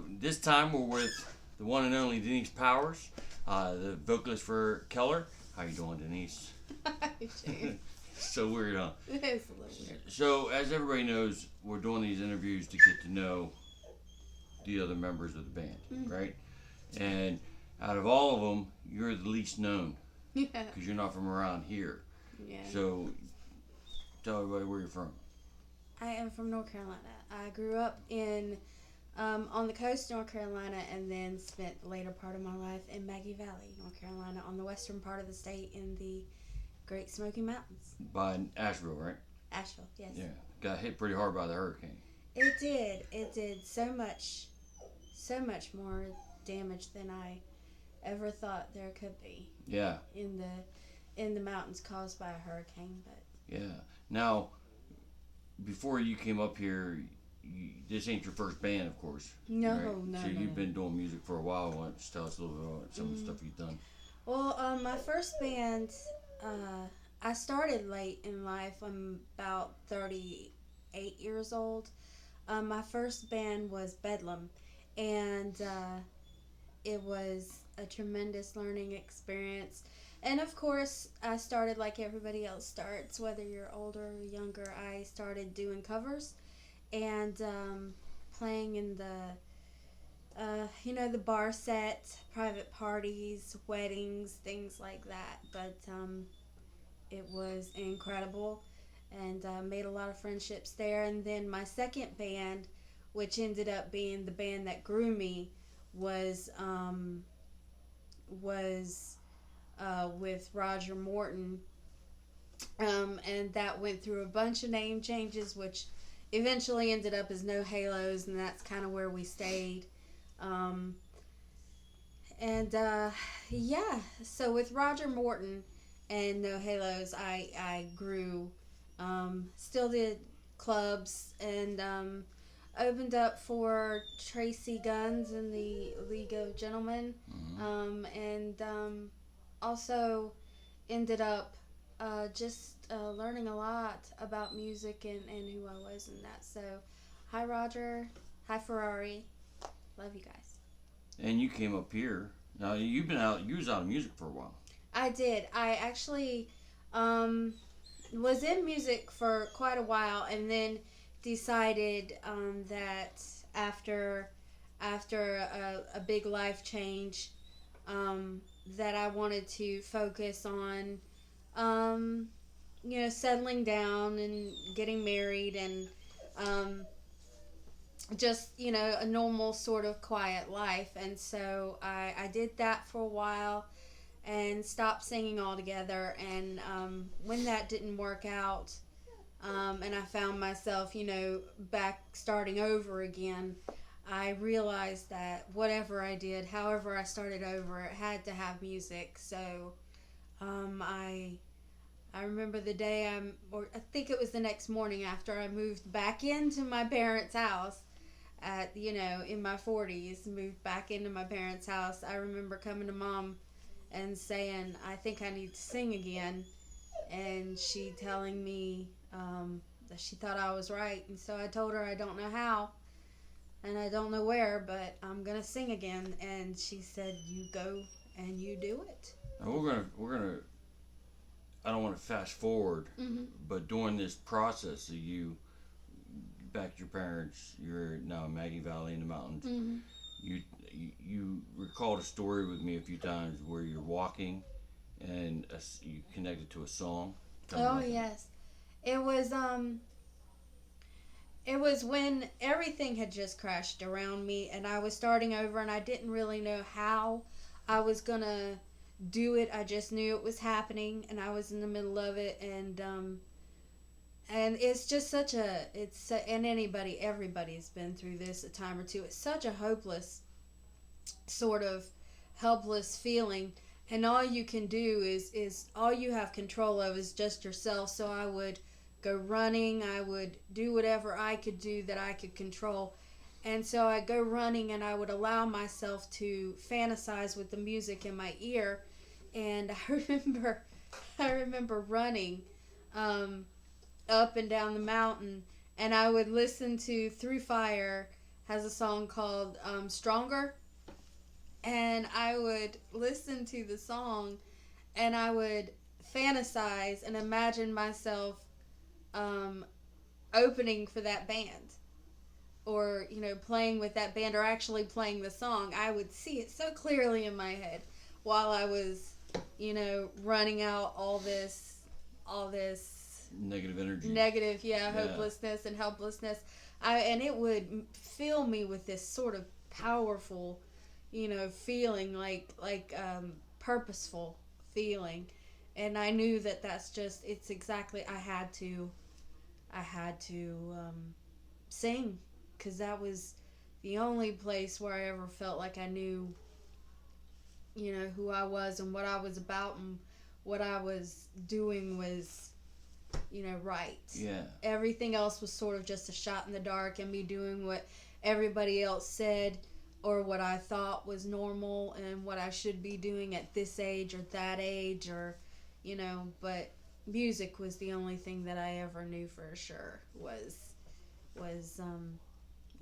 this time we're with the one and only Denise Powers, the vocalist for Keller. How you doing, Denise? Hi, James. So weird, huh? It is a little weird. So, as everybody knows, we're doing these interviews to get to know the other members of the band, right? And out of all of them, you're the least known Yeah. because you're not from around here. Yeah. So, tell everybody where you're from. I am from North Carolina. I grew up on the coast of North Carolina and then spent the later part of my life in Maggie Valley, North Carolina, on the western part of the state in the Great Smoky Mountains. By Asheville, right? Asheville, yes. Yeah. Got hit pretty hard by the hurricane. It did. It did so much more damage than I ever thought there could be. Yeah. In the mountains caused by a hurricane, but. Yeah. Now, before you came up here, this ain't your first band, of course. No, right? no. So no. you've been doing music for a while. Why don't you tell us a little bit about some of the stuff you've done? Well, my first band, I started late in life. I'm about 38 years old. My first band was Bedlam, and it was a tremendous learning experience. And of course, I started like everybody else starts, whether you're older or younger. I started doing covers and playing in the bar set, private parties, weddings, things like that. But it was incredible, and made a lot of friendships there. And then my second band, which ended up being the band that grew me, was with Roger Morton, and that went through a bunch of name changes, which eventually ended up as No Halos, and that's kind of where we stayed. So with Roger Morton and No Halos, I grew, still did clubs, and opened up for Tracy Guns in the League of Gentlemen, and also ended up just learning a lot about music and who I was in that. So, hi Roger, hi Ferrari, love you guys. And you came up here. Now you was out of music for a while. I did. I actually was in music for quite a while, and then decided that after a big life change, that I wanted to focus on, settling down and getting married, and just, a normal sort of quiet life. And so I did that for a while and stopped singing altogether. And when that didn't work out, and I found myself, back starting over again, I realized that whatever I did, however I started over, it had to have music. So I remember the day I think it was the next morning after I moved back into my parents' house in my 40s, moved back into my parents' house. I remember coming to Mom and saying, I think I need to sing again. And she telling me that she thought I was right. And so I told her I don't know how and I don't know where, but I'm going to sing again. And she said, you go and you do it. Now we're gonna I don't want to fast forward, but during this process of you back to your parents, you're now in Maggie Valley in the mountains. You recalled a story with me a few times where you're walking and you connected to a song. Oh, yes. It was when everything had just crashed around me and I was starting over, and I didn't really know how I was going to do it. I just knew it was happening and I was in the middle of it, and it's just and everybody's been through this a time or two. It's such a hopeless, sort of helpless feeling, and all you can do is all you have control of is just yourself. So I would go running, I would do whatever I could do that I could control. And so I'd go running and I would allow myself to fantasize with the music in my ear. And I remember running up and down the mountain, and I would listen to Through Fire has a song called Stronger. And I would listen to the song and I would fantasize and imagine myself um, opening for that band, or playing with that band, or actually playing the song. I would see it so clearly in my head while I was running out all this Negative energy. negative, hopelessness and helplessness. And it would fill me with this sort of powerful feeling, like purposeful feeling. And I knew that it's exactly, I had to sing, because that was the only place where I ever felt like I knew who I was and what I was about, and what I was doing was right. Yeah. Everything else was sort of just a shot in the dark, and me doing what everybody else said, or what I thought was normal and what I should be doing at this age or that age, or but music was the only thing that I ever knew for sure was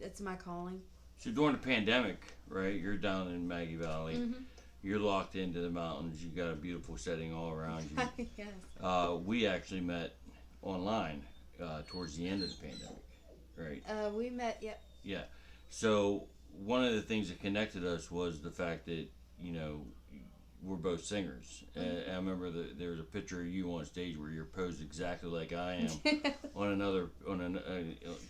it's my calling. So during the pandemic, right? You're down in Maggie Valley. Mm-hmm. You're locked into the mountains. You got a beautiful setting all around you. Yes. We actually met online towards the end of the pandemic, right? We met. Yep. Yeah. So one of the things that connected us was the fact that we're both singers. Mm-hmm. I remember there was a picture of you on stage where you're posed exactly like I am on a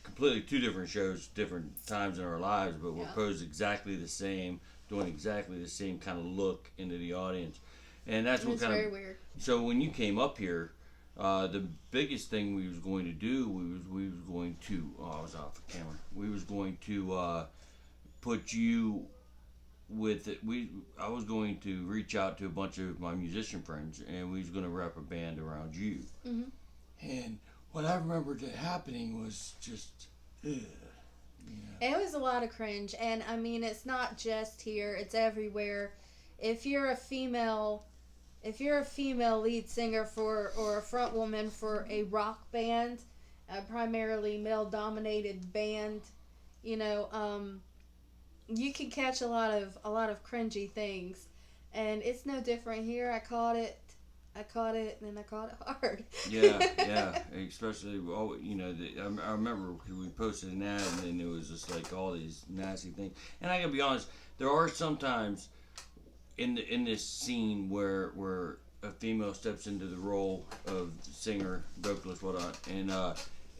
completely two different shows, different times in our lives, but we're posed exactly the same, doing exactly the same kind of look into the audience, and that's what kind of. Very weird. So when you came up here, the biggest thing we was going to do, we was going to. Oh, I was off the camera. We was going to put you with it. I was going to reach out to a bunch of my musician friends, and we was going to wrap a band around you. Mm-hmm. And what I remembered that happening was just, It was a lot of cringe, and I mean, it's not just here; it's everywhere. If you're a female lead singer or a front woman for a rock band, a primarily male-dominated band, you can catch a lot of cringy things, and it's no different here. I caught it, and I caught it hard. yeah. Especially, I remember we posted an ad, and then it was just like all these nasty things. And I gotta be honest, there are sometimes in this scene where a female steps into the role of singer, vocalist, whatnot,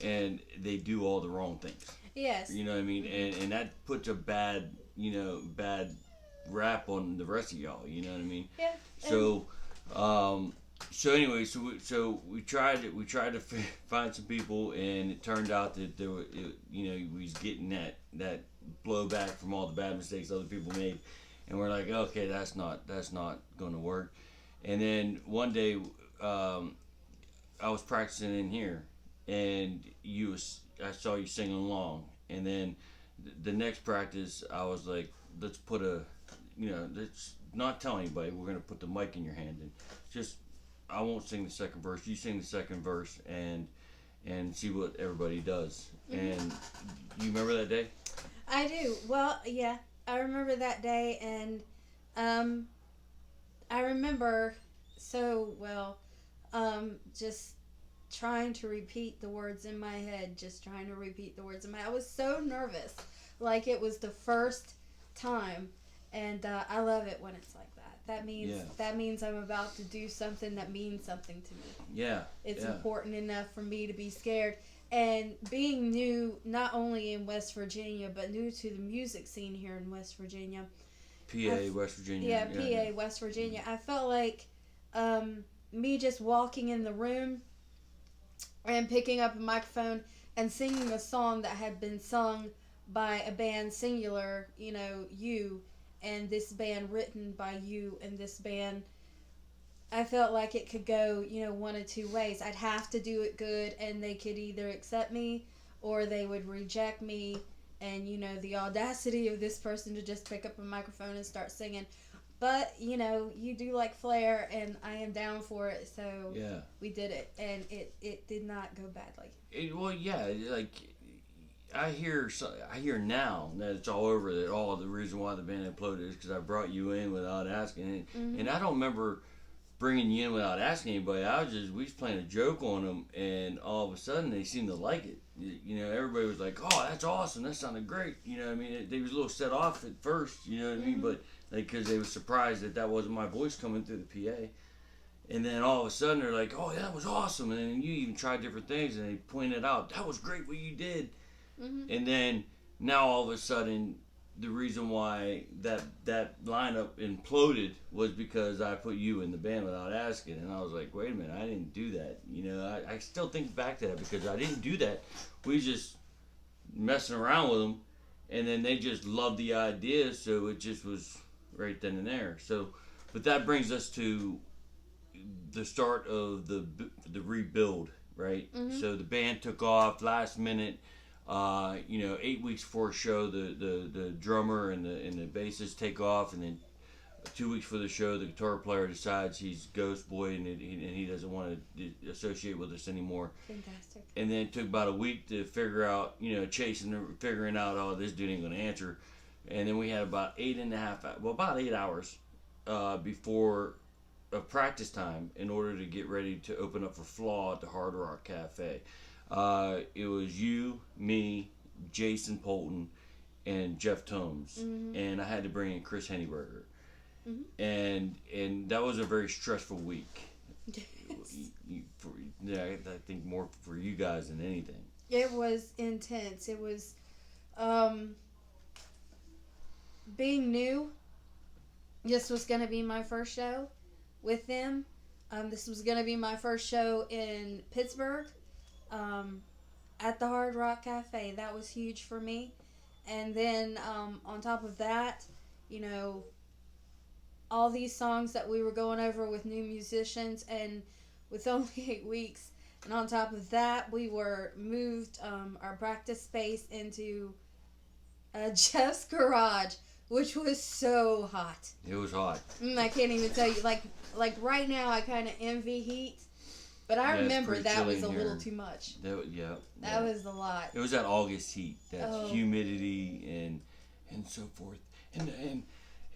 and they do all the wrong things. Yes. You know what I mean? And that puts a bad rap on the rest of y'all. You know what I mean? Yeah. So anyway, we tried to find some people, and it turned out that we was getting that blowback from all the bad mistakes other people made, and we're like, okay, that's not going to work. And then one day, I was practicing in here, and I saw you singing along, and then the next practice, I was like, let's not tell anybody. We're gonna put the mic in your hand, and just, I won't sing the second verse. You sing the second verse, and see what everybody does. Mm-hmm. And you remember that day? I do. Well, yeah, I remember that day, and I remember so well, just trying to repeat the words in my head, I was so nervous, like it was the first time, and I love it when it's like that. That means I'm about to do something that means something to me. Yeah. It's important enough for me to be scared. And being new, not only in West Virginia, but new to the music scene here in West Virginia. West Virginia. Yeah, PA, West Virginia. I felt like me just walking in the room and picking up a microphone and singing a song that had been sung by a band singular, you, and this band written by you, and this band, I felt like it could go, one of two ways. I'd have to do it good, and they could either accept me or they would reject me, and, the audacity of this person to just pick up a microphone and start singing. But, you do like flair, and I am down for it, so we did it, and it did not go badly. I hear now that it's all over that the reason why the band imploded is because I brought you in without asking, and I don't remember bringing you in without asking anybody. We was playing a joke on them, and all of a sudden they seemed to like it. You know, everybody was like, "Oh, that's awesome! That sounded great." You know what I mean? They was a little set off at first. You know what I mean? But because they were surprised that wasn't my voice coming through the PA. And then all of a sudden they're like, "Oh, that was awesome!" And then you even tried different things, and they pointed out that was great what you did. And then now all of a sudden, the reason why that lineup imploded was because I put you in the band without asking, and I was like, "Wait a minute, I didn't do that." You know, I still think back to that because I didn't do that. We just messing around with them, and then they just loved the idea, so it just was right then and there. So, but that brings us to the start of the rebuild, right? So the band took off last minute. 8 weeks before a show, the drummer and the bassist take off, and then 2 weeks for the show, the guitar player decides he's Ghost Boy and he doesn't want to associate with us anymore. Fantastic. And then it took about a week to figure out, figuring out, oh, this dude ain't gonna answer. And then we had about 8 hours before a practice time in order to get ready to open up for Flaw at the Hard Rock Cafe. It was you, me, Jason Polton, and Jeff Tomes, and I had to bring in Chris Henneberger, and that was a very stressful week. Yes. I think more for you guys than anything. It was intense. It was being new. This was going to be my first show with them. This was going to be my first show in Pittsburgh. At the Hard Rock Cafe. That was huge for me. And then on top of that, all these songs that we were going over with new musicians, and with only 8 weeks. And on top of that, we were moved our practice space into Jeff's garage, which was so hot. It was hot. I can't even tell you. Like right now, I kind of envy heat. But I remember that was a little too much. That was a lot. It was that August heat, that humidity and so forth. And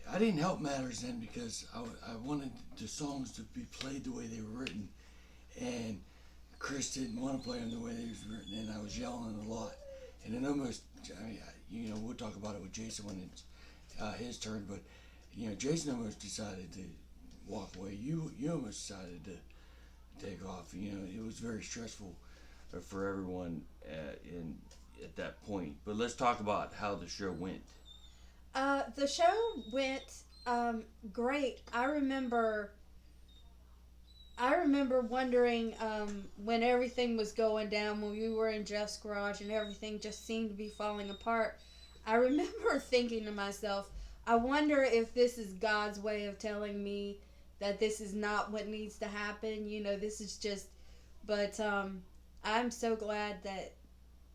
I didn't help matters then because I wanted the songs to be played the way they were written. And Chris didn't want to play them the way they was written, and I was yelling a lot. And it almost, we'll talk about it with Jason when it's his turn, but, Jason almost decided to walk away. You almost decided to take off. It was very stressful for everyone at that point. But let's talk about how the show went. The show went great. I remember wondering when everything was going down, when we were in Jeff's garage and everything just seemed to be falling apart. I remember thinking to myself, I wonder if this is God's way of telling me that this is not what needs to happen. This is just... But I'm so glad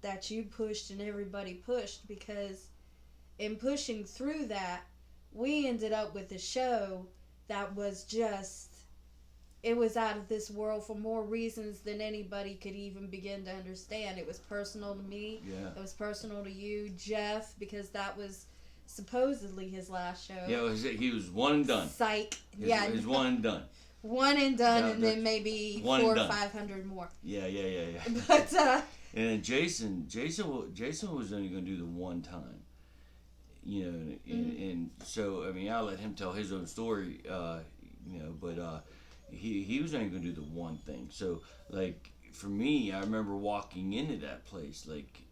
that you pushed and everybody pushed, because in pushing through that, we ended up with a show that was just... It was out of this world for more reasons than anybody could even begin to understand. It was personal to me. Yeah. It was personal to you, Jeff, because that was supposedly his last show. Yeah, he was one and done. Psych. His one and done. One and done, and then maybe 400 or 500 more. Yeah. But and then Jason was only going to do the one time. And so I'll let him tell his own story. But he was only going to do the one thing. So for me, I remember walking into that place like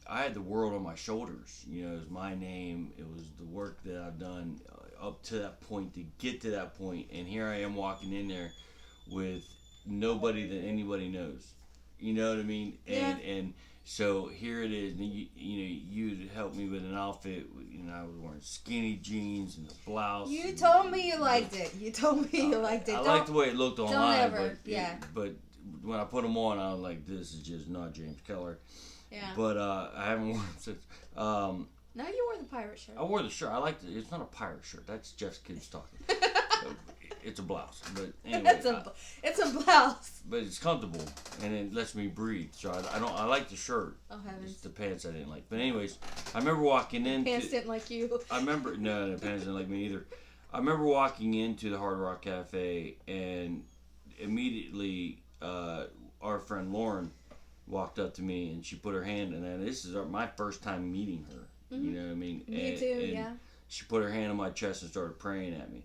I had the world on my shoulders. It was my name. It was the work that I've done up to that point to get to that point. And here I am walking in there with nobody that anybody knows. You know what I mean? And so here it is. And you'd helped me with an outfit. I was wearing skinny jeans and a blouse. You told me you liked it. I liked the way it looked online. But when I put them on, I was like, this is just not James Keller. Yeah. But I haven't worn them since. No, you wore the pirate shirt. I wore the shirt. I liked it. It's not a pirate shirt. That's Jeff's kids talking. it's a blouse, but anyway, it's a blouse. but it's comfortable and it lets me breathe. So I don't. I like the shirt. Oh heavens. It's the pants I didn't like. But anyways, I remember walking in. Pants didn't like you. I remember no, the pants didn't like me either. I remember walking into the Hard Rock Cafe and immediately our friend Lauren walked up to me and she put her hand and this is my first time meeting her. Mm-hmm. You know what I mean? Me too. Yeah. She put her hand on my chest and started praying at me.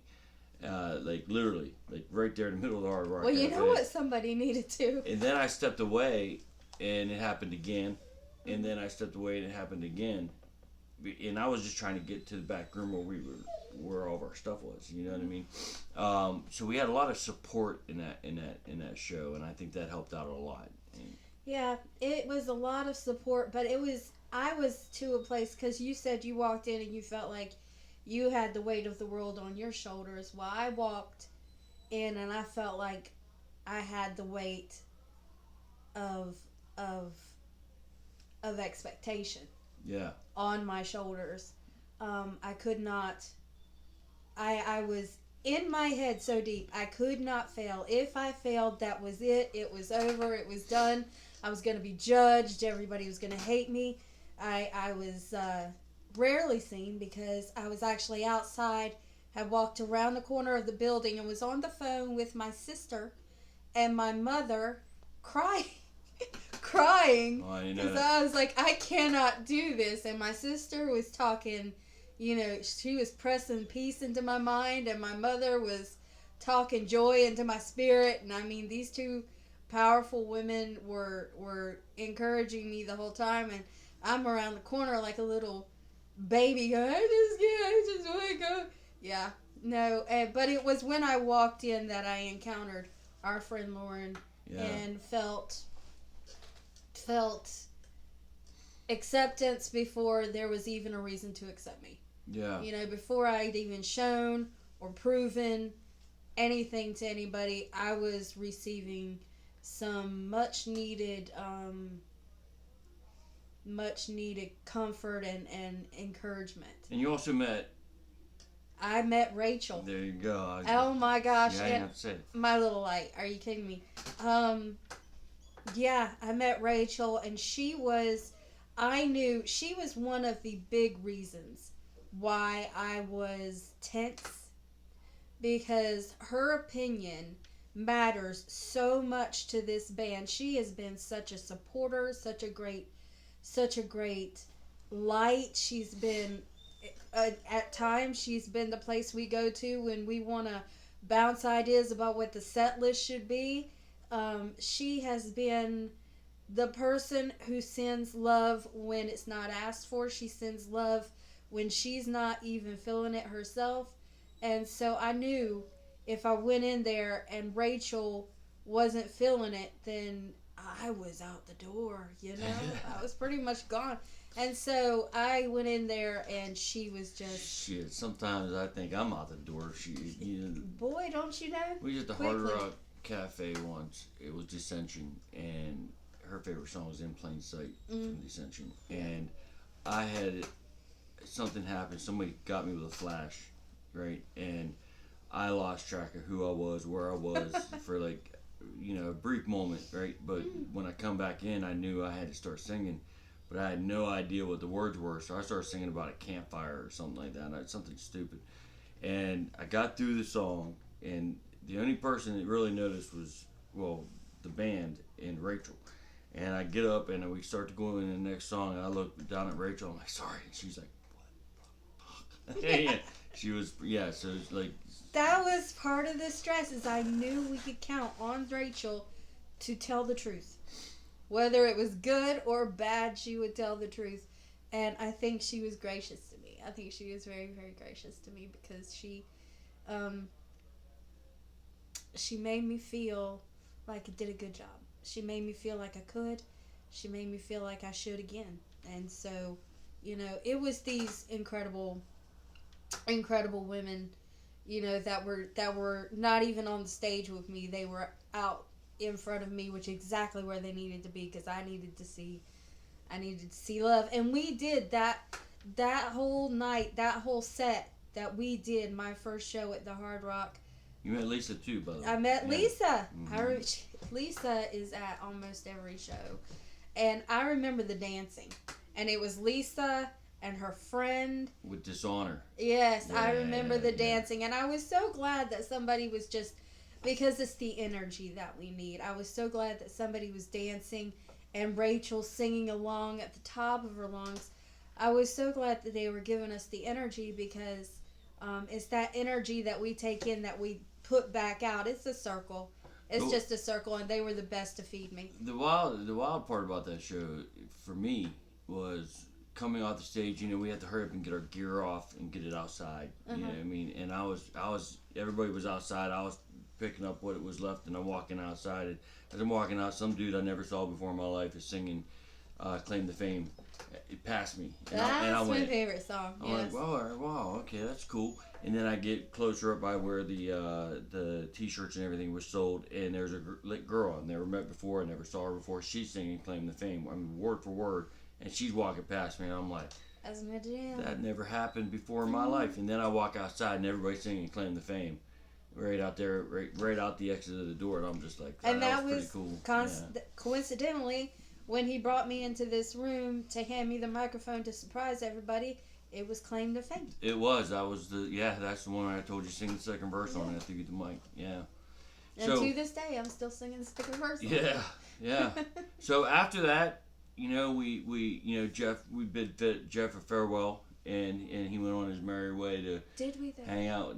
Like literally, like right there in the middle of the Hard Rock Well, Cafe. you know what? Somebody needed to. And then I stepped away, and it happened again. And then I stepped away, and it happened again. And I was just trying to get to the back room where all of our stuff was. You know what I mean? So we had a lot of support in that show, and I think that helped out a lot. Yeah, it was a lot of support, but I was to a place because you said you walked in and you felt like you had the weight of the world on your shoulders. Well, I walked in and I felt like I had the weight of expectation. Yeah. On my shoulders. I could not. I was in my head so deep. I could not fail. If I failed, that was it. It was over. It was done. I was going to be judged. Everybody was going to hate me. I was rarely seen because I was actually outside, had walked around the corner of the building and was on the phone with my sister and my mother crying. Crying. Oh, you know because I was like, I cannot do this. And my sister was talking, you know, she was pressing peace into my mind and my mother was talking joy into my spirit. And I mean, these two powerful women were encouraging me the whole time. And I'm around the corner like a little baby going, I just want to go. Yeah, no, but it was when I walked in that I encountered our friend Lauren and felt acceptance before there was even a reason to accept me. Yeah. You know, before I'd even shown or proven anything to anybody, I was receiving some much needed comfort and encouragement. And you also met... I met Rachel. There you go. Oh my gosh. Yeah, I didn't have to say it. My little light. Are you kidding me? Yeah, I met Rachel and I knew she was one of the big reasons why I was tense, because her opinion matters so much to this band. She has been such a supporter, such a great light. She's been at times she's been the place we go to when we want to bounce ideas about what the set list should be. She has been the person who sends love when it's not asked for. She sends love when she's not even feeling it herself. And so I knew if I went in there and Rachel wasn't feeling it, then I was out the door, you know? I was pretty much gone. And so I went in there and she was just... Shit, sometimes I think I'm out the door. Boy, don't you know? We was at the Hard Rock Cafe once. It was Dissension, and her favorite song was In Plain Sight from Dissension. And I had something happen. Somebody got me with a flash, right? And I lost track of who I was, where I was for like, you know, a brief moment, right? But when I come back in, I knew I had to start singing, but I had no idea what the words were. So I started singing about a campfire or something like that, something stupid. And I got through the song, and the only person that really noticed was, well, the band and Rachel. And I get up and we start to go in the next song, and I look down at Rachel. I'm like, sorry. And she's like, what the fuck? Yeah. She was, so it's like... That was part of the stress, is I knew we could count on Rachel to tell the truth. Whether it was good or bad, she would tell the truth. And I think she was gracious to me. I think she was very, very gracious to me because she made me feel like I did a good job. She made me feel like I could. She made me feel like I should again. And so, you know, it was these incredible women, you know, that were not even on the stage with me. They were out in front of me, which is exactly where they needed to be, because I needed to see love. And we did that whole night, that whole set that we did, my first show at the Hard Rock You met Lisa too, by the way. I met Lisa. Mm-hmm. Lisa is at almost every show. And I remember the dancing. And it was Lisa and her friend. With Dishonor. Yes, Yeah, I remember the yeah. dancing. And I was so glad that somebody was just, because it's the energy that we need. I was so glad that somebody was dancing and Rachel singing along at the top of her lungs. I was so glad that they were giving us the energy because it's that energy that we take in that we put back out. It's a circle. It's just a circle, and they were the best to feed me. The wild part about that show for me was coming off the stage. You know, we had to hurry up and get our gear off and get it outside. You know what I mean? And I was everybody was outside. I was picking up what was left, and I'm walking outside. And as I'm walking out, some dude I never saw before in my life is singing "Claim the Fame." It passed me, and I That's my went, favorite song. I'm like, wow, okay, that's cool. And then I get closer up by where the T-shirts and everything was sold, and there's a girl I never met before, I never saw her before. She's singing "Claim the Fame," I mean, word for word, and she's walking past me, and I'm like, That's my jam. that never happened before in my life. And then I walk outside, and everybody's singing "Claim the Fame," right out there, right out the exit of the door, and I'm just like, And that was was pretty cool. coincidentally when he brought me into this room to hand me the microphone to surprise everybody. It was "Claim the Fame." It was. That's the one I told you sing the second verse on after you get the mic. Yeah. And to this day, I'm still singing the second verse. Yeah. So after that, Jeff, we bid Jeff a farewell, and he went on his merry way to Did we though? hang out.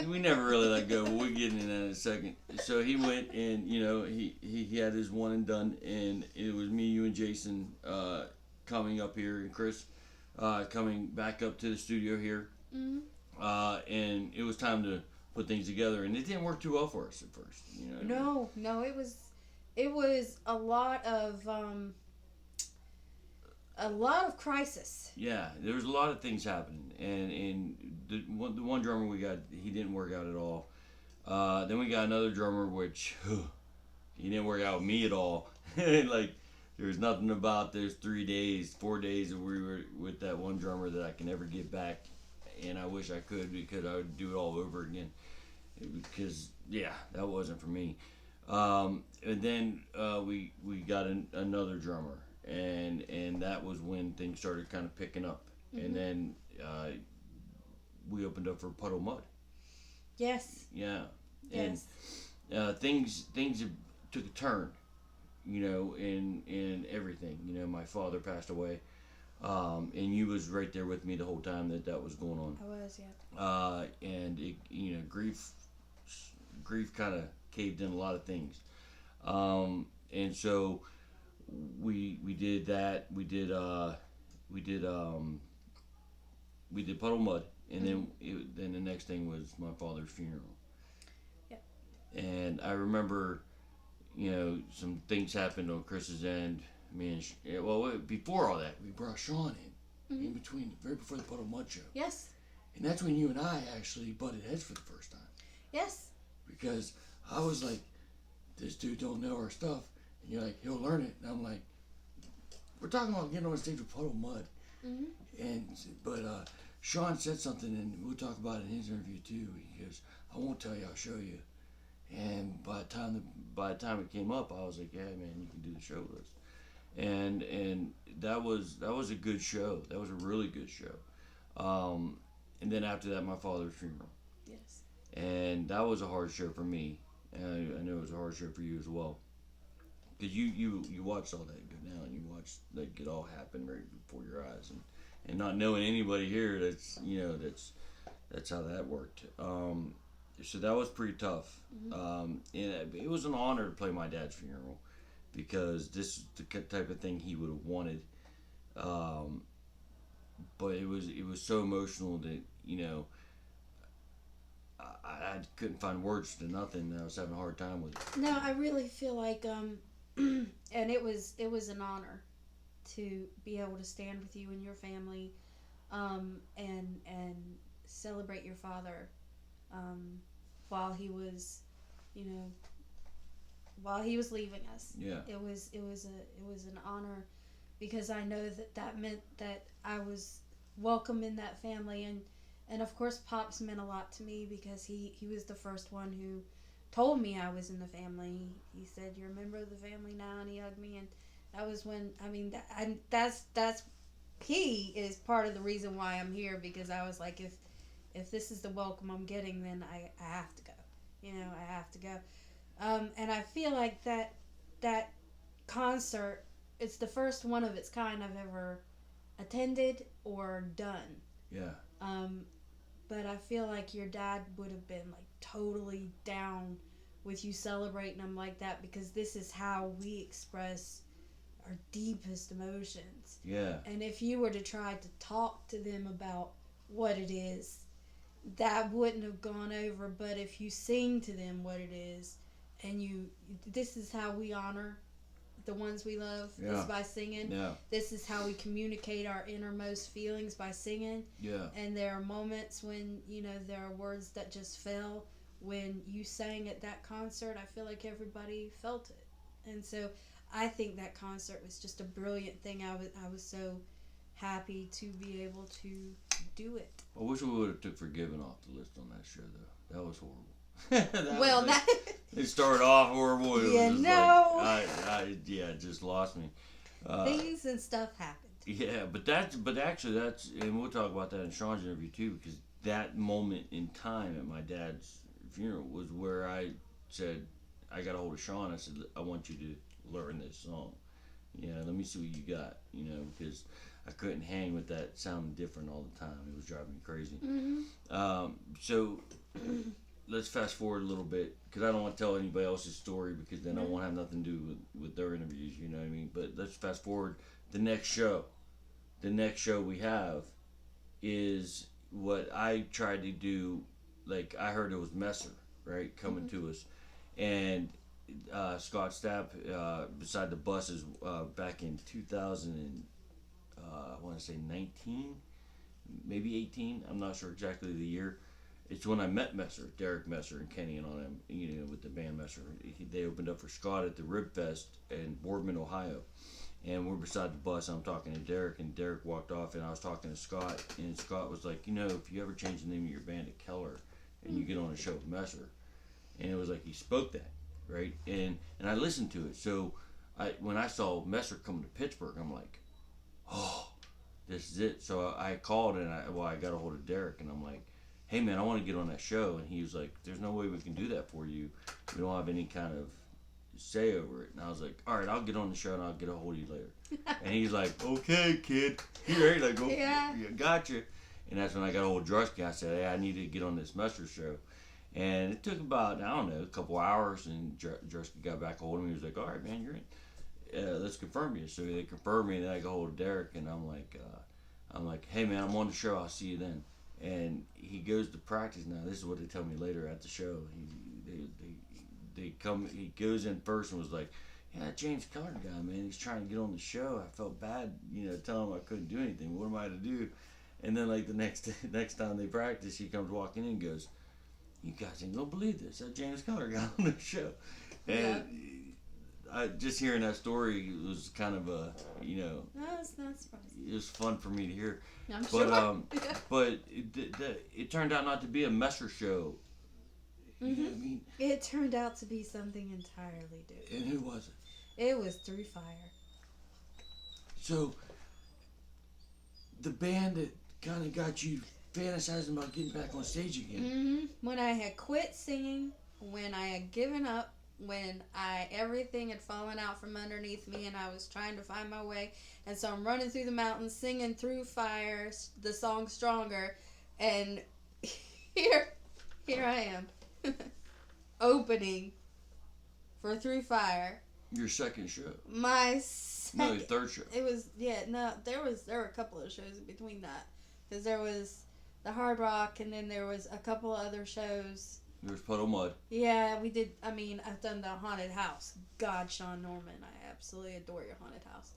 We never really let go, but we'll get into that in a second. So he went, and he had his one and done, and it was me, you, and Jason coming up here, and Chris coming back up to the studio here. Mm-hmm. And it was time to put things together, and it didn't work too well for us at first. No, it was a lot of crisis. Yeah, there was a lot of things happening, and the one drummer we got, he didn't work out at all. Then we got another drummer, which he didn't work out with me at all. Like, there was nothing about those 4 days that we were with that one drummer that I can ever get back, and I wish I could, because I would do it all over again. Because that wasn't for me. And then we got another drummer, and that was when things started kind of picking up. Mm-hmm. And then we opened up for Puddle Mud. Yes. Yeah. Yes. And things took a turn, in everything. My father passed away, and you was right there with me the whole time that was going on. I was, yeah. And it, grief kind of caved in a lot of things, and so we did that. We did Puddle Mud, and then the next thing was my father's funeral. Yep. And I remember, some things happened on Chris's end. Before all that, we brought Sean in between, right before the Puddle Mud show. Yes. And that's when you and I actually butted heads for the first time. Yes. Because I was like, this dude don't know our stuff. And you're like, he'll learn it. And I'm like, we're talking about getting on stage with Puddle Mud. Mm-hmm. But Sean said something, and we'll talk about it in his interview too. He goes, I won't tell you, I'll show you. And by the time it came up, I was like, yeah, man, you can do the show with us. And that was a good show. That was a really good show. And then after that, my father's funeral. Yes. And that was a hard show for me. And I know it was a hard show for you as well. Because you watched all that go down. You watched it all happen right before your eyes. And not knowing anybody here, that's how that worked. So that was pretty tough. And it was an honor to play my dad's funeral, because this is the type of thing he would have wanted. But it was so emotional that I couldn't find words to nothing. I was having a hard time with it. No, I really feel like and it was an honor to be able to stand with you and your family, and celebrate your father, while he was, while he was leaving us. Yeah. It was an honor, because I know that meant that I was welcome in that family, and And of course, Pops meant a lot to me because he was the first one who told me I was in the family. He said, "You're a member of the family now," and he hugged me. And that was when, I mean, that's he is part of the reason why I'm here, because I was like, if this is the welcome I'm getting, then I have to go. I have to go. And I feel like that concert, it's the first one of its kind I've ever attended or done. Yeah. Um, but I feel like your dad would have been like totally down with you celebrating them like that, because this is how we express our deepest emotions. Yeah. And if you were to try to talk to them about what it is, that wouldn't have gone over. But if you sing to them what it is, and this is how we honor the ones we love, Yeah. is by singing. Yeah. This is how we communicate our innermost feelings, by singing. Yeah. And there are moments when, there are words that just fell. When you sang at that concert, I feel like everybody felt it. And so I think that concert was just a brilliant thing. I was so happy to be able to do it. I wish we would have took Forgiven off the list on that show, though. That was horrible. It started off horrible. It was just it just lost me. Things and stuff happened. Yeah, but actually that's, and we'll talk about that in Sean's interview too, because that moment in time at my dad's funeral was where I said, I got a hold of Sean. I said, I want you to learn this song. Let me see what you got. Because I couldn't hang with that sounding different all the time. It was driving me crazy. Mm-hmm. So let's fast forward a little bit, because I don't want to tell anybody else's story, because then I won't have nothing to do with their interviews. You know what I mean? But let's fast forward. The next show we have is what I tried to do. Like, I heard it was Messer, right, coming to us, and Scott Stapp beside the buses back in 2000 and I want to say 19, maybe 18. I'm not sure exactly the year. It's when I met Messer, Derek Messer, and Kenny and on him, with the band Messer. They opened up for Scott at the Rib Fest in Boardman, Ohio. And we're beside the bus. I'm talking to Derek, and Derek walked off, and I was talking to Scott, and Scott was like, if you ever change the name of your band to Keller, and you get on a show with Messer, and it was like he spoke that, right? And I listened to it. So when I saw Messer coming to Pittsburgh, I'm like, oh, this is it. So I called, and I got a hold of Derek, and I'm like, hey man, I want to get on that show. And he was like, there's no way we can do that for you. We don't have any kind of say over it. And I was like, all right, I'll get on the show and I'll get a hold of you later. And he's like, okay, kid. He's ready to go. Yeah, gotcha. And that's when I got a hold of Drusky. I said, hey, I need to get on this Messer show. And it took about, I don't know, a couple hours. And Drusky got back a hold of me. He was like, all right, man, you're in. Let's confirm you. So they confirmed me, and then I got a hold of Derek, and I'm like, hey man, I'm on the show. I'll see you then. And he goes to practice now. This is what they tell me later at the show. He goes in first and was like, yeah, that James Keller guy, man, he's trying to get on the show. I felt bad, telling him I couldn't do anything. What am I to do? And then like the next time they practice, he comes walking in and goes, you guys ain't gonna believe this. That James Keller guy on the show. And just hearing that story was kind of a, No, it's not surprising. It was fun for me to hear. I'm sure. But it turned out not to be a Messer show. Mm-hmm. You know what I mean? It turned out to be something entirely different. And who was it? It was Through Fire. So, the band that kind of got you fantasizing about getting back on stage again. Mm-hmm. When I had quit singing, when I had given up, when everything had fallen out from underneath me and I was trying to find my way, and so I'm running through the mountains singing Through Fire, the song Stronger, and here I am opening for Through Fire. Your second show. My second. No, your third show. It was, there were a couple of shows in between that, because there was the Hard Rock, and then there was a couple of other shows. There's Puddle Mud. Yeah, we did. I mean, I've done the Haunted House. God, Sean Norman, I absolutely adore your Haunted House.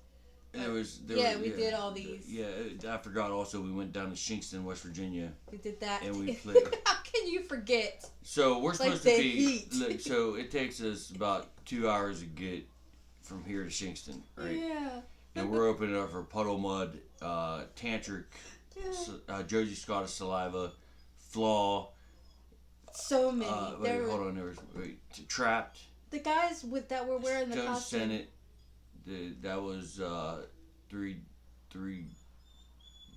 And we did all these. Yeah, I forgot also we went down to Shinkston, West Virginia. We did that. And we played. How can you forget? So we're supposed like to be. Heat. So it takes us about 2 hours to get from here to Shinkston, right? Yeah. And we're opening up for Puddle Mud, Tantric, Josie Scottish Saliva, Flaw. So many. Hold on. There was Trapped. The guys that were wearing the Joe costume. Sennett. That was three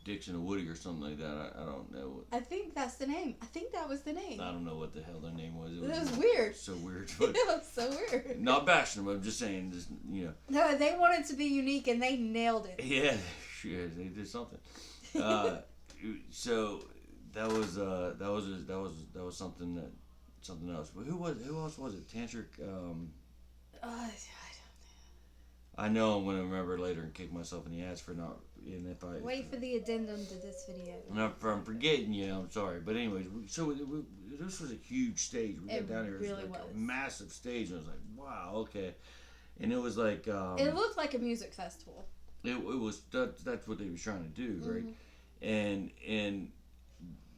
Dicks and a Woody or something like that. I don't know. I think that's the name. I think that was the name. I don't know what the hell their name was. It was weird. So weird. But It was so weird. not bashing them. I'm just saying. Just, you know. No, they wanted to be unique and they nailed it. Yeah, shit, they did something. So that was something else. But who else was it? Tantric. I know I'm gonna remember later and kick myself in the ass for not. And if I wait for the addendum to this video. And if I'm forgetting you, I'm sorry. But anyways, so this was a huge stage. We got down there. It really was like a massive stage. And I was like, wow, okay. And it was like. It looked like a music festival. It was that's what they was trying to do, right? And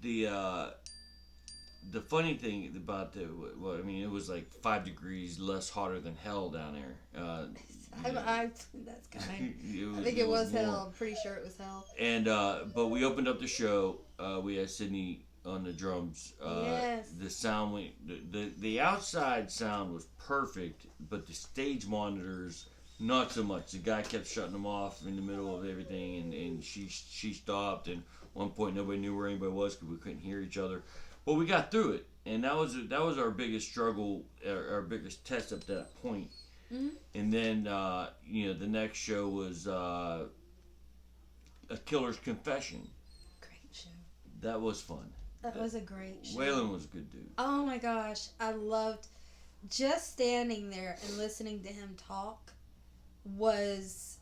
the funny thing about it was like 5 degrees less hotter than hell down there. That's kind. I think it was hell. I'm pretty sure it was hell. And but we opened up the show. We had Sydney on the drums. Yes. The sound the outside sound was perfect, but the stage monitors not so much. The guy kept shutting them off in the middle of everything, and she stopped. And at one point nobody knew where anybody was because we couldn't hear each other. But we got through it, and that was our biggest struggle, our biggest test up to that point. Mm-hmm. And then the next show was A Killer's Confession. Great show. That was fun. That was a great show. Waylon was a good dude. Oh my gosh, I loved just standing there and listening to him talk was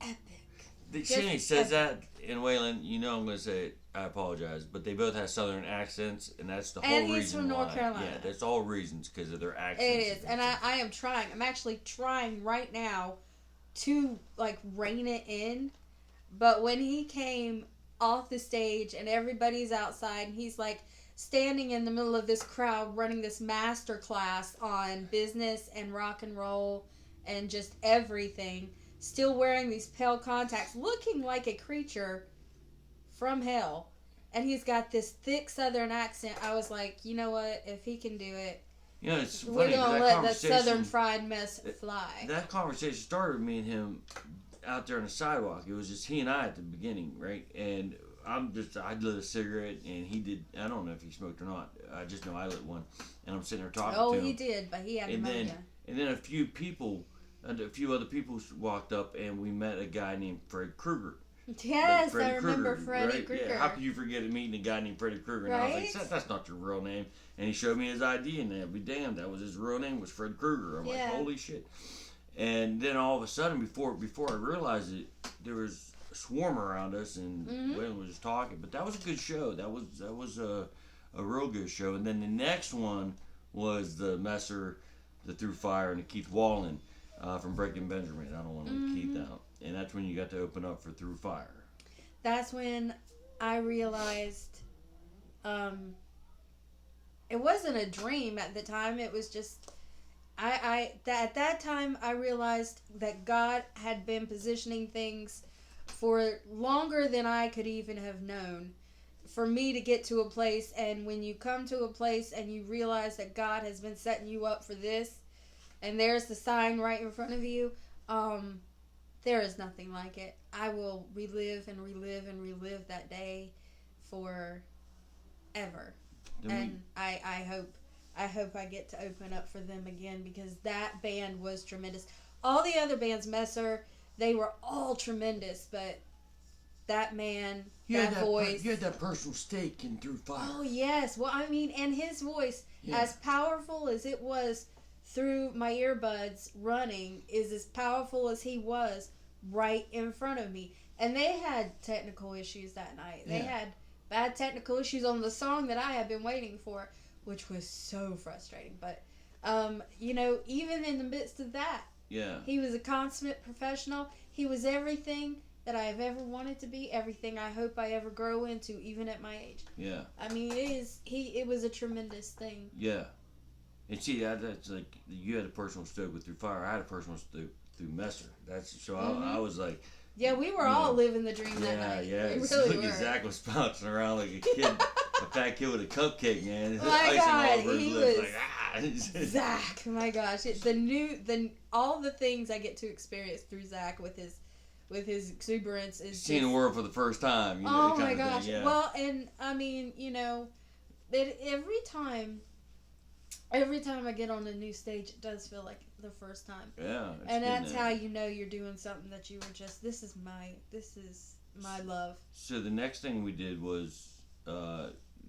epic. Shanny says that in Waylon. You know I'm going to say it. I apologize, but they both have Southern accents, and that's the whole reason. And he's from North Carolina. Yeah, that's all reasons because of their accents. It is, and I am trying. I'm actually trying right now to rein it in. But when he came off the stage and everybody's outside, and he's standing in the middle of this crowd running this master class on business and rock and roll and just everything, still wearing these pale contacts, looking like a creature from hell, and he's got this thick Southern accent. I was like, you know what? If he can do it, it's we're funny, gonna let that Southern fried mess fly. That conversation started with me and him out there on the sidewalk. It was just he and I at the beginning, right? And I lit a cigarette, and he did. I don't know if he smoked or not. I just know I lit one, and I'm sitting there talking to him. Oh, he did, but he had pneumonia. And then a few other people walked up, and we met a guy named Fred Krueger. Yes, I remember Freddy right? Krueger. Yeah, how could you forget meeting a guy named Freddy Krueger? And right? I was like, that's not your real name. And he showed me his ID, and I'd be damned, that was his real name, was Fred Krueger. I'm like, holy shit. And then all of a sudden, before I realized it, there was a swarm around us, and Waylon was just talking. But that was a good show. That was a real good show. And then the next one was the Messer, the Through Fire, and the Keith Wallen from Breaking Benjamin. I don't want to leave Keith out. And that's when you got to open up for Through Fire. That's when I realized it wasn't a dream at the time. It was just at that time I realized that God had been positioning things for longer than I could even have known for me to get to a place. And when you come to a place and you realize that God has been setting you up for this, and there's the sign right in front of you, there is nothing like it. I will relive and relive and relive that day forever. And I hope I get to open up for them again, because that band was tremendous. All the other bands, Messer, they were all tremendous, but that man, that voice. You had that personal stake in Through Fire. Oh, yes. Well, I mean, and his voice, as powerful as it was through my earbuds running, is as powerful as he was right in front of me. And they had technical issues that night. They had bad technical issues on the song that I had been waiting for, which was so frustrating. But, even in the midst of that, he was a consummate professional. He was everything that I have ever wanted to be, everything I hope I ever grow into, even at my age. Yeah. I mean, it was a tremendous thing. Yeah. And see, that's you had a personal stoke with Through Fire. I had a personal stoke through Messer. I was like, Yeah, we were all living the dream that night. Yeah. We Look really at were. Zach was bouncing around like a kid, a fat kid with a cupcake, man. Oh my Icing God, all over his he lips, was like Zach. Oh my gosh, all the things I get to experience through Zach with his exuberance is seeing the just, world for the first time. You know, oh kind my of gosh. thing, yeah. Well, and I mean, every time I get on a new stage, it does feel like the first time. Yeah, And that's how you know you're doing something that you were just, this is my love. So the next thing we did was,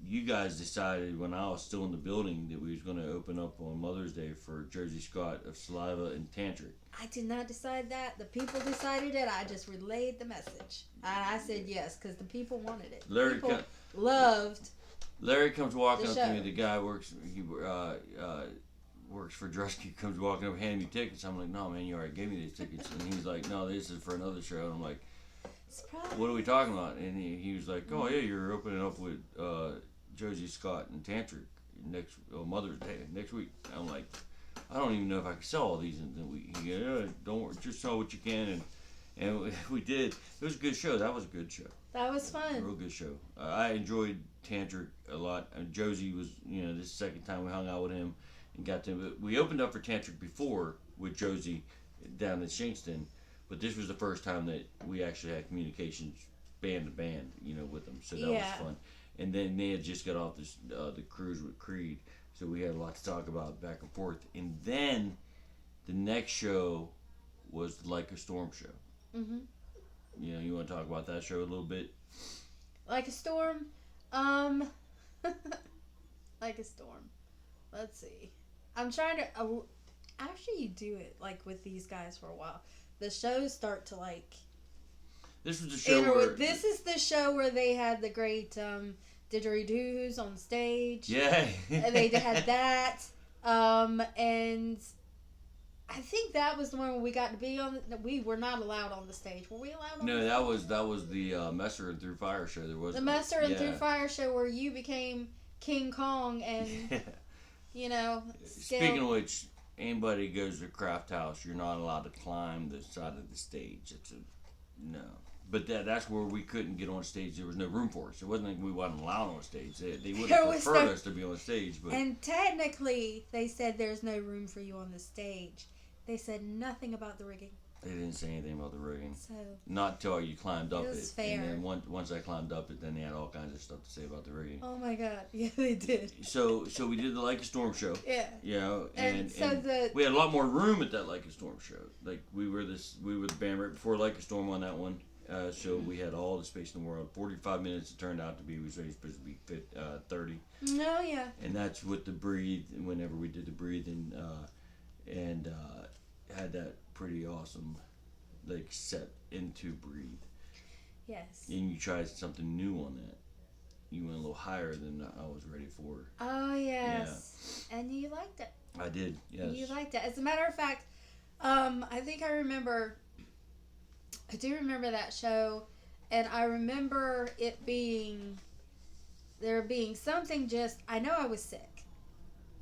you guys decided when I was still in the building that we was going to open up on Mother's Day for Josie Scott of Saliva and Tantric. I did not decide that. The people decided it. I just relayed the message. I said yes because the people wanted it. People loved. Larry comes walking up show. to me. The guy works for Drusky. Comes walking up, handing me tickets. I'm like, no, man, you already gave me these tickets. And he's like, no, this is for another show. And I'm like, Surprise. what are we talking about? And he was like, oh yeah, you're opening up with Josie Scott and Tantric next Mother's Day next week. I'm like, I don't even know if I can sell all these in the week. He goes, don't worry, just sell what you can. And we did. It was a good show. That was a good show. That was fun. A real good show. I enjoyed Tantric a lot. Josie was, this is the second time we hung out with him and got to. But we opened up for Tantric before with Josie down in Shinkston, but this was the first time that we actually had communications band to band, with them. So that was fun. And then they had just got off this the cruise with Creed, so we had a lot to talk about back and forth. And then the next show was the Like a Storm show. Mm-hmm. You want to talk about that show a little bit? Like a Storm? Like a Storm. Let's see. I'm trying to... after you do it, like, with these guys for a while, the shows start to, like... This was the show This is the show where they had the great didgeridoos on stage. Yeah. They had that. And... I think that was the one where we got to be on. We were not allowed on the stage. Were we allowed on? No, the stage? that was the Messer and Through Fire show. There was the Messer and Through Fire show where you became King Kong and Speaking of which, anybody goes to Craft House, you're not allowed to climb the side of the stage. No. But that's where we couldn't get on stage. There was no room for us. It wasn't like we wasn't allowed on stage. They would have preferred us to be on stage. But and technically, they said there's no room for you on the stage. They said nothing about the rigging. They didn't say anything about the rigging. So not till you climbed up it. Fair. And then once I climbed up it, then they had all kinds of stuff to say about the rigging. Oh my God! Yeah, they did. So we did the Like a Storm show. Yeah. And we had a lot more room at that Like a Storm show. Like we were the band right before Like a Storm on that one. So we had all the space in the world. 45 minutes it turned out to be. We were supposed to be 30. No, yeah. And that's with the Breathe. Whenever we did the Breathe and had that pretty awesome set into Breathe. Yes. And you tried something new on that. You went a little higher than I was ready for. Oh yes. Yeah. And you liked it. I did. Yes. You liked it. As a matter of fact, I think I do remember that show, and I remember there being something I know I was sick.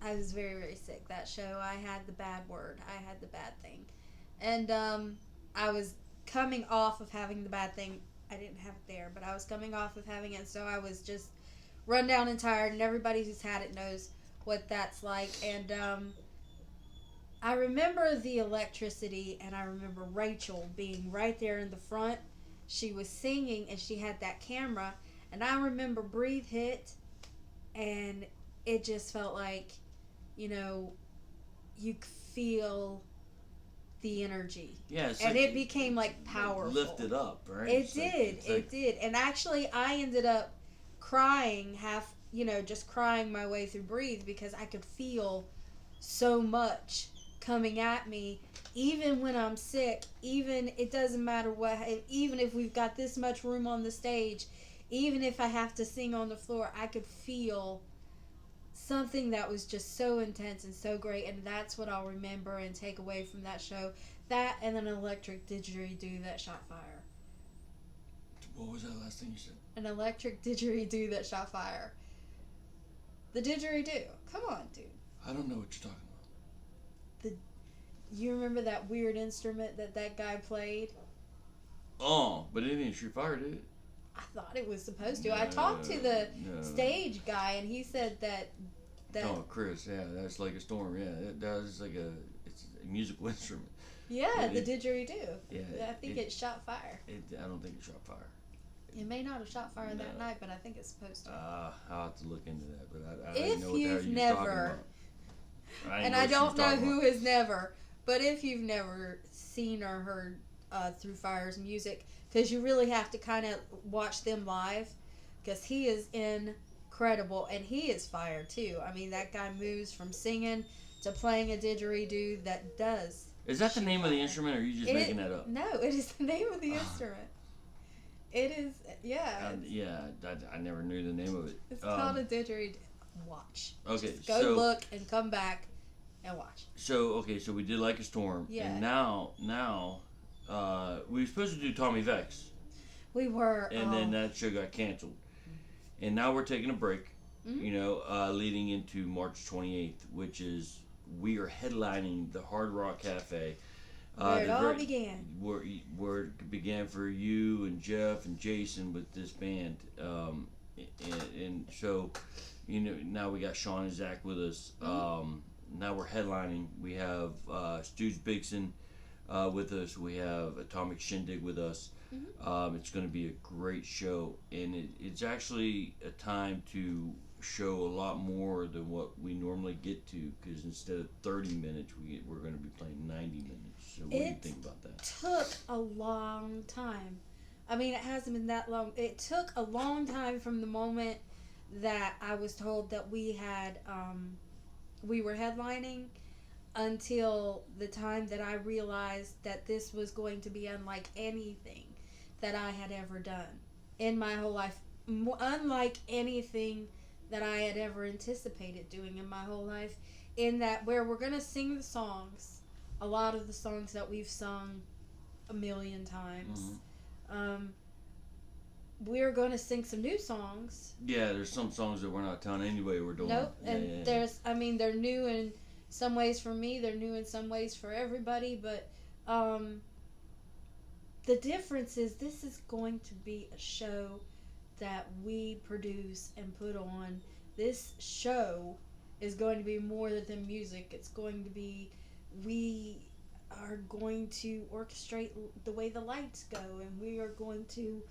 I was very, very sick that show. I had the bad word. I had the bad thing. And I was coming off of having the bad thing. I didn't have it there, but I was coming off of having it, so I was just run down and tired, and everybody who's had it knows what that's like. And I remember the electricity, and I remember Rachel being right there in the front. She was singing, and she had that camera, and I remember Breathe hit, and it just felt like, you feel the energy. Yeah, and it became like powerful. Lifted up, right? It did. And actually, I ended up crying just crying my way through Breathe because I could feel so much coming at me. Even when I'm sick, it doesn't matter even if we've got this much room on the stage, even if I have to sing on the floor, I could feel something that was just so intense and so great, and that's what I'll remember and take away from that show. That and an electric didgeridoo that shot fire. What was that last thing you said? An electric didgeridoo that shot fire. The didgeridoo. Come on, dude. I don't know what you're talking about. You remember that weird instrument that guy played? Oh, but it didn't shoot fire, did it? I thought it was supposed to. I talked to the stage guy, and he said that. Oh, Chris, yeah, that's like a storm. Yeah, it's a musical instrument. Yeah, the didgeridoo. Yeah, I think it shot fire. I don't think it shot fire. It may not have shot fire that night, but I think it's supposed to. I'll have to look into that, but I if know what the hell you've you're never, talking about. and I don't know who has never, but if you've never seen or heard Through Fire's music, because you really have to kind of watch them live, because he is incredible, and he is fire too. I mean, that guy moves from singing to playing a didgeridoo that does. Is that the name of the instrument, or are you just making that up? No, it is the name of the instrument. It is, yeah. I never knew the name of it. It's called a didgeridoo. Watch. Okay, just go look and come back and watch. So we did Like a Storm. Yeah. And now, we were supposed to do Tommy Vex. We were. And then that show got canceled. And now we're taking a break, leading into March 28th, which is, we are headlining the Hard Rock Cafe. Where it all began. Where it began for you and Jeff and Jason with this band. And so, now we got Sean and Zach with us. Now we're headlining. We have Stu's Bigson with us. We have Atomic Shindig with us. It's going to be a great show, and it's actually a time to show a lot more than what we normally get to, because instead of 30 minutes, we're going to be playing 90 minutes. So what do you think about that? It took a long time. I mean, it hasn't been that long. It took a long time from the moment that I was told that we were headlining until the time that I realized that this was going to be unlike anything that I had ever done in my whole life. Unlike anything that I had ever anticipated doing in my whole life, in that where we're going to sing the songs, a lot of the songs that we've sung a million times. We're going to sing some new songs. Yeah, there's some songs that we're not telling anybody we're doing. Nope, and they're new in some ways for me, they're new in some ways for everybody, but the difference is this is going to be a show that we produce and put on. This show is going to be more than music. It's going to be, we are going to orchestrate the way the lights go, and we are going to...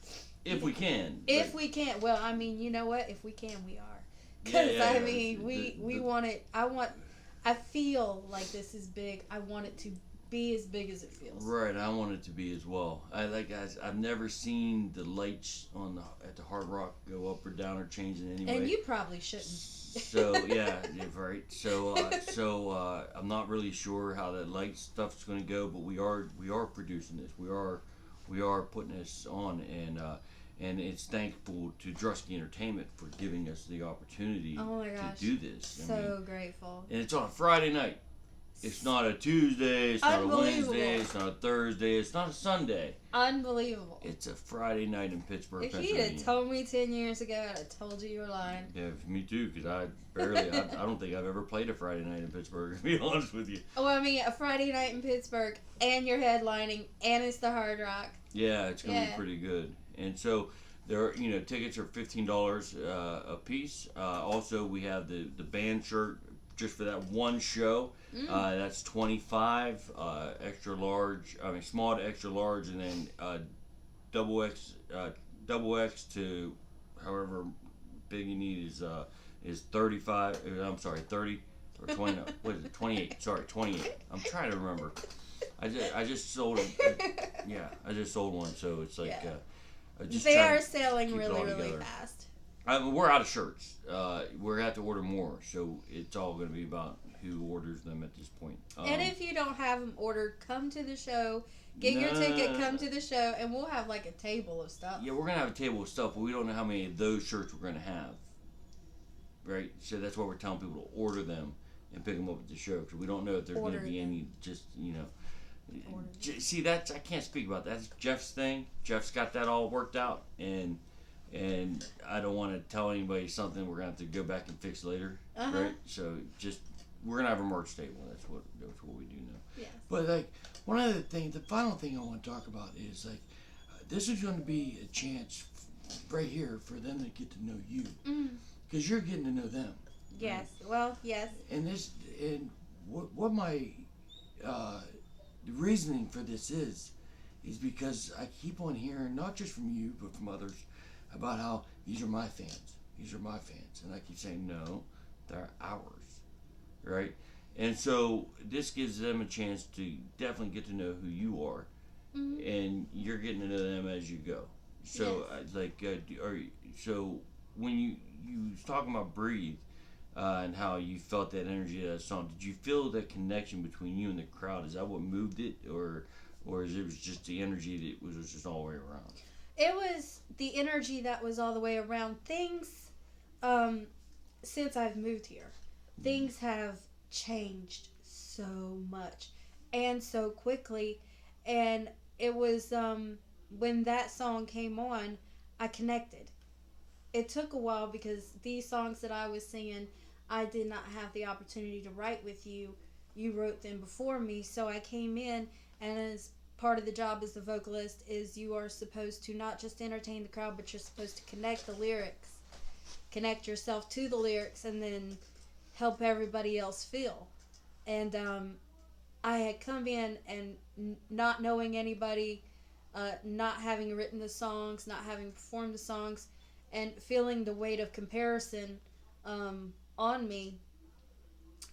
If we can. If we can. Well, I mean, you know what? If we can, we are. Because, we want it... I feel like this is big. I want it to be as big as it feels. Right, I want it to be as well. I've never seen the lights at the Hard Rock go up or down or change in any way. And you probably shouldn't. So yeah, right. So I'm not really sure how that light stuff's going to go, but we are producing this. We are putting this on, and it's thankful to Drusky Entertainment for giving us the opportunity to do this. Grateful. And it's on a Friday night. It's not a Tuesday, it's not a Wednesday, it's not a Thursday, it's not a Sunday. Unbelievable. It's a Friday night in Pittsburgh, If Pennsylvania. you'd have told me 10 years ago, I'd have told you you were lying. Yeah, me too, because I don't think I've ever played a Friday night in Pittsburgh, to be honest with you. Well, I mean, a Friday night in Pittsburgh, and you're headlining, and it's the Hard Rock. Yeah, it's going to be pretty good. And so, tickets are $15 a piece. Also, we have the band shirt just for that one show. That's $25, extra large. I mean, small to extra large, and then double X to however big you need is 35. I'm sorry, 30 or 20. No, what is it? 28. Sorry, 28. I'm trying to remember. I just sold it. Yeah, I just sold one, so it's like they are selling really fast. We're out of shirts. We're going to have to order more, so it's all going to be about who orders them at this point. And if you don't have them ordered, come to the show, get your ticket, come to the show, and we'll have like a table of stuff. Yeah, we're going to have a table of stuff, but we don't know how many of those shirts we're going to have. Right? So that's why we're telling people to order them and pick them up at the show, because we don't know if there's going to be any, See, I can't speak about that. That's Jeff's thing. Jeff's got that all worked out, and I don't want to tell anybody something we're going to have to go back and fix later, right? So we're going to have a merch table. That's what we do know. Yes. But one other thing, the final thing I want to talk about is this is going to be a chance right here for them to get to know you, Mm. because you're getting to know them. Yes. Right? Well, yes. And what my the reasoning for this is because I keep on hearing, not just from you but from others, about how these are my fans. These are my fans, and I keep saying no, they're ours, right? And so this gives them a chance to definitely get to know who you are, Mm-hmm. and you're getting to know them as you go. So so when you was talking about breathe, and how you felt that energy of that song, did you feel that connection between you and the crowd? Is that what moved it, or is it was just the energy that was just all the way around? It was the energy that was all the way around. Things, since I've moved here, things have changed so much and so quickly. And it was when that song came on, I connected. It took a while because these songs that I was singing, I did not have the opportunity to write with you. You wrote them before me, so I came in, and as part of the job as the vocalist is you are supposed to not just entertain the crowd, but you're supposed to connect the lyrics, connect yourself to the lyrics, and then help everybody else feel. And I had come in and not knowing anybody, not having written the songs, not having performed the songs, and feeling the weight of comparison on me.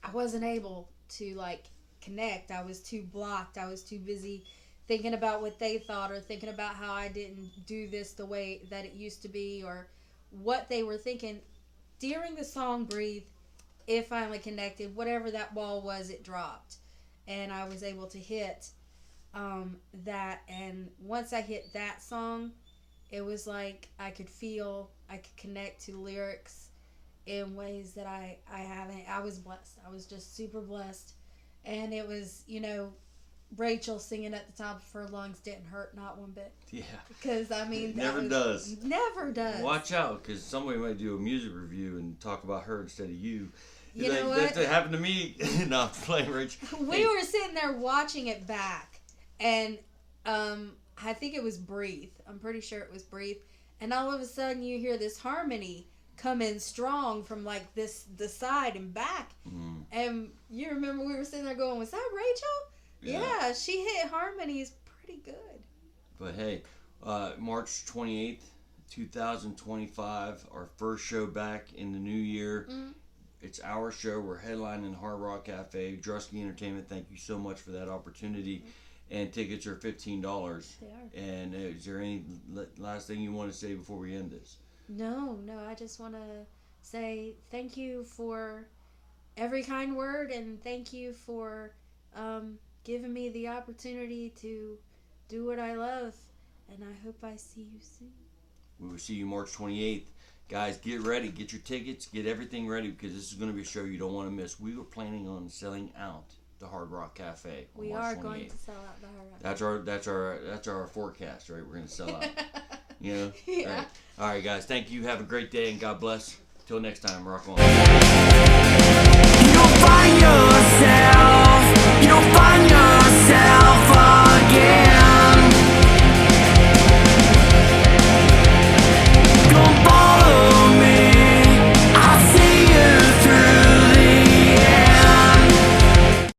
I wasn't able to like connect. I was too blocked. I was too busy thinking about what they thought, or thinking about how I didn't do this the way that it used to be, or what they were thinking. During the song Breathe, it finally connected. Whatever that wall was, it dropped. And I was able to hit that. And once I hit that song, it was like I could feel, I could connect to lyrics in ways that I haven't. I was blessed. I was just super blessed. And it was, Rachel singing at the top of her lungs didn't hurt not one bit. Yeah. Because, I mean, It never does. Never does. Watch out, because somebody might do a music review and talk about her instead of you. You know what? That happened to me. No, I'm playing, Rich. We were sitting there watching it back, and I think it was Breathe. I'm pretty sure it was Breathe. And all of a sudden, you hear this harmony come in strong from like the side and back. Mm. And you remember we were sitting there going, "Was that Rachel?" Yeah, she hit harmonies pretty good. But hey, March 28th, 2025, our first show back in the new year. Mm. It's our show. We're headlining Hard Rock Cafe. Drusky Entertainment, thank you so much for that opportunity. Mm-hmm. And tickets are $15. They are. And is there any last thing you want to say before we end this? No. I just want to say thank you for every kind word, and thank you for giving me the opportunity to do what I love. And I hope I see you soon. We will see you March 28th. Guys, get ready. Get your tickets. Get everything ready, because this is going to be a show you don't want to miss. We were planning on selling out the Hard Rock Cafe on we March 28th. We are going to sell out the Hard Rock. That's our forecast, right? We're going to sell out. Yeah. Right. All right, guys. Thank you. Have a great day, and God bless. Till next time. Rock on.